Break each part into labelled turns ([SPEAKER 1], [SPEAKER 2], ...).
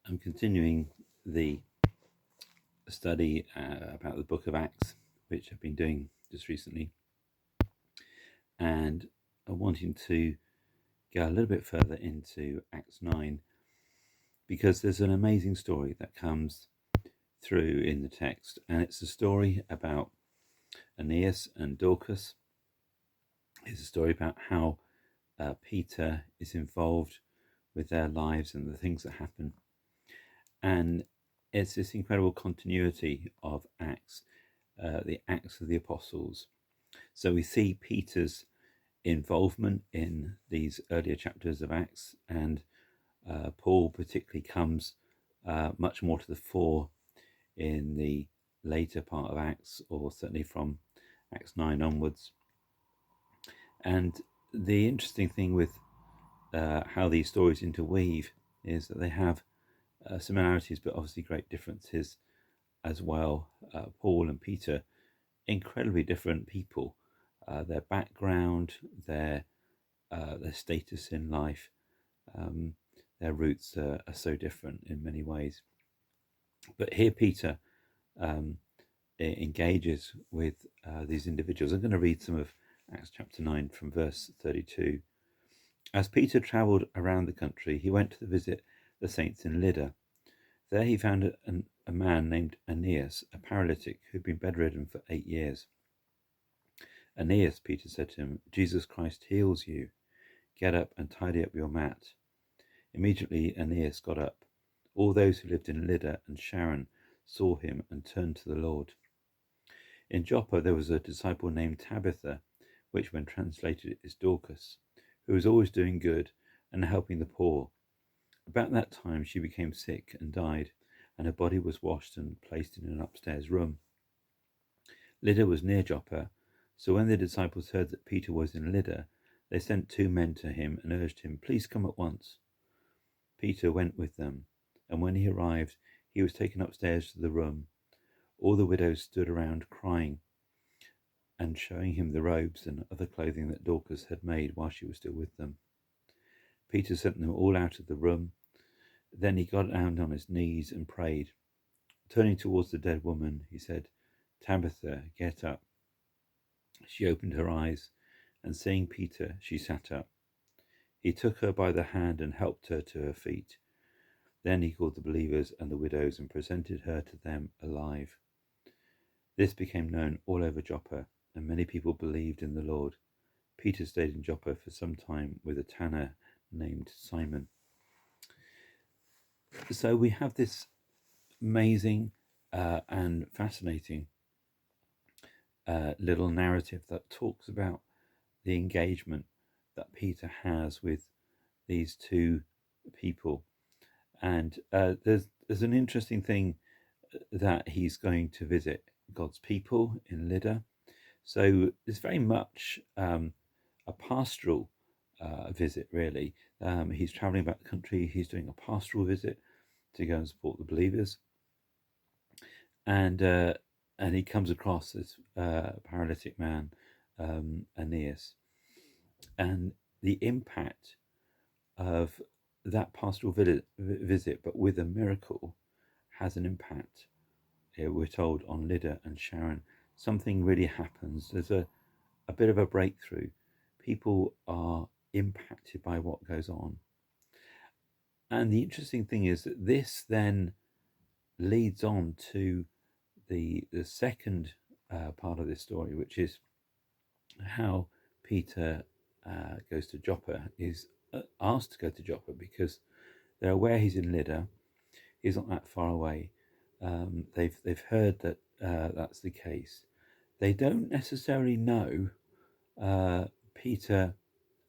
[SPEAKER 1] I'm continuing the study about the book of Acts, which I've been doing just recently, and I'm wanting to go a little bit further into Acts 9 because there's an amazing story that comes through in the text, and it's a story about Aeneas and Dorcas. It's a story about how Peter is involved with their lives and the things that happen. And it's this incredible continuity of Acts, the Acts of the Apostles. So we see Peter's involvement in these earlier chapters of Acts, and Paul particularly comes much more to the fore in the later part of Acts, or certainly from Acts 9 onwards. And the interesting thing with how these stories interweave is that they have similarities, but obviously great differences as well. Paul and Peter, incredibly different people. Their background, their status in life, their roots are so different in many ways. But here Peter engages with these individuals. I'm going to read some of Acts chapter 9 from verse 32. As Peter travelled around the country, he went to visit the saints in Lydda. There he found a man named Aeneas, a paralytic who'd been bedridden for 8 years. Aeneas, Peter said to him, Jesus Christ heals you. Get up and tidy up your mat. Immediately Aeneas got up. All those who lived in Lydda and Sharon saw him and turned to the Lord. In Joppa there was a disciple named Tabitha, which when translated is Dorcas, who was always doing good and helping the poor. About that time she became sick and died, and her body was washed and placed in an upstairs room. Lydda was near Joppa, so when the disciples heard that Peter was in Lydda, they sent 2 men to him and urged him, please come at once. Peter went with them, and when he arrived, he was taken upstairs to the room. All the widows stood around crying and showing him the robes and other clothing that Dorcas had made while she was still with them. Peter sent them all out of the room. Then he got down on his knees and prayed. Turning towards the dead woman, he said, Tabitha, get up. She opened her eyes, and seeing Peter, she sat up. He took her by the hand and helped her to her feet. Then he called the believers and the widows and presented her to them alive. This became known all over Joppa, and many people believed in the Lord. Peter stayed in Joppa for some time with a tanner named Simon. So we have this amazing and fascinating little narrative that talks about the engagement that Peter has with these 2 people. And there's an interesting thing that he's going to visit God's people in Lydda. So it's very much a pastoral visit, really. He's traveling about the country. He's doing a pastoral visit to go and support the believers. And he comes across this paralytic man, Aeneas. And the impact of that pastoral visit, but with a miracle, has an impact, we're told, on Lydda and Sharon. Something really happens. There's a bit of a breakthrough. People are impacted by what goes on. And the interesting thing is that this then leads on to the second part of this story, which is how Peter goes to Joppa, is asked to go to Joppa because they're aware he's in Lydda. He's not that far away. They've heard that that's the case. They don't necessarily know Peter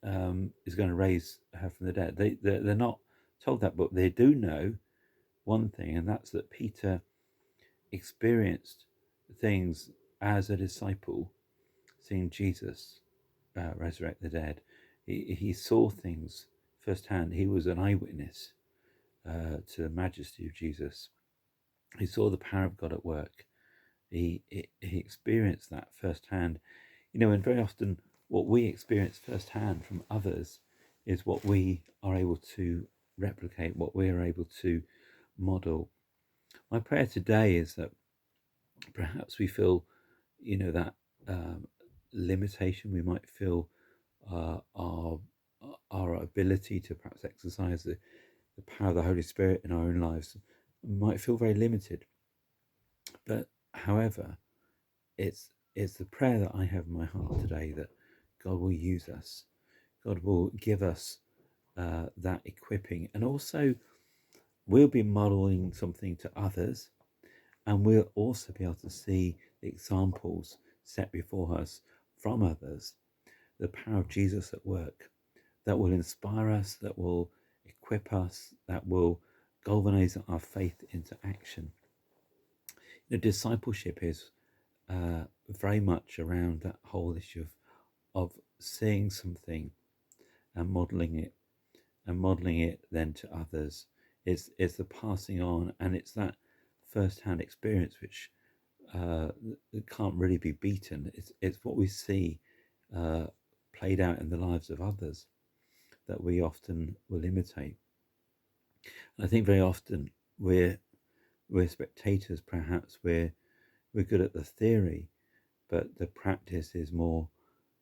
[SPEAKER 1] is going to raise her from the dead. They're not told that, but they do know one thing, and that's that Peter experienced things as a disciple, seeing Jesus resurrect the dead. He saw things firsthand. He was an eyewitness to the majesty of Jesus. He saw the power of God at work. He experienced that firsthand. And very often what we experience firsthand from others is what we are able to replicate, what we are able to model. My prayer today is that perhaps we feel, that limitation. We might feel our ability to perhaps exercise the power of the Holy Spirit in our own lives might feel very limited. But however, it's the prayer that I have in my heart today that God will use us. God will give us that equipping, and also we'll be modeling something to others, and we'll also be able to see the examples set before us from others, the power of Jesus at work that will inspire us, that will equip us, that will galvanize our faith into action. Discipleship is very much around that whole issue of seeing something and modeling it then to others. It's the passing on, and it's that first-hand experience which can't really be beaten. It's what we see played out in the lives of others that we often will imitate. And I think very often we're spectators. Perhaps we're good at the theory, but the practice is more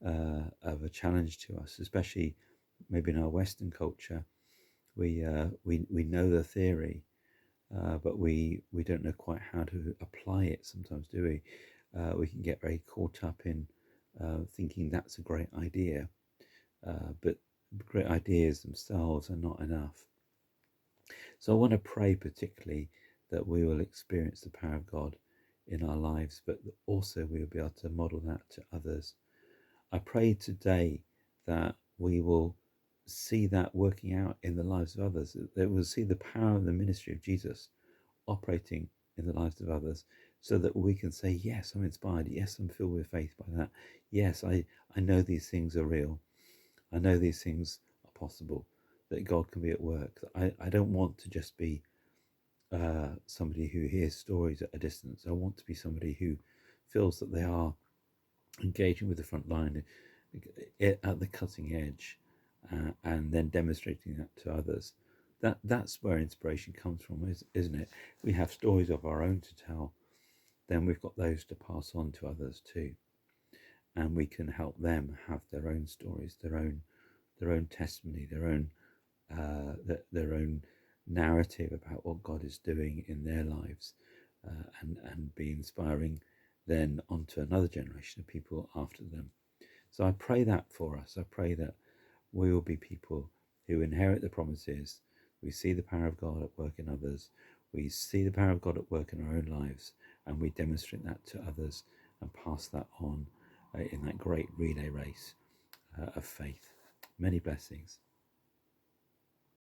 [SPEAKER 1] of a challenge to us, especially maybe in our Western culture. We know the theory, but we don't know quite how to apply it sometimes, do we? We can get very caught up in thinking that's a great idea, but great ideas themselves are not enough. So I want to pray particularly that we will experience the power of God in our lives, but also we will be able to model that to others. I pray today that we will see that working out in the lives of others, that we'll see the power of the ministry of Jesus operating in the lives of others, so that we can say, yes, I'm inspired. Yes, I'm filled with faith by that. Yes, I know these things are real. I know these things are possible, that God can be at work. I don't want to just be somebody who hears stories at a distance. I want to be somebody who feels that they are engaging with the front line at the cutting edge, and then demonstrating that to others. That's where inspiration comes from, isn't it? We have stories of our own to tell, then we've got those to pass on to others too, and we can help them have their own stories, their own testimony, their own narrative about what God is doing in their lives, and be inspiring then onto another generation of people after them. So I pray that for us. I pray that we will be people who inherit the promises. We see the power of God at work in others. We see the power of God at work in our own lives, and we demonstrate that to others and pass that on in that great relay race of faith. Many blessings.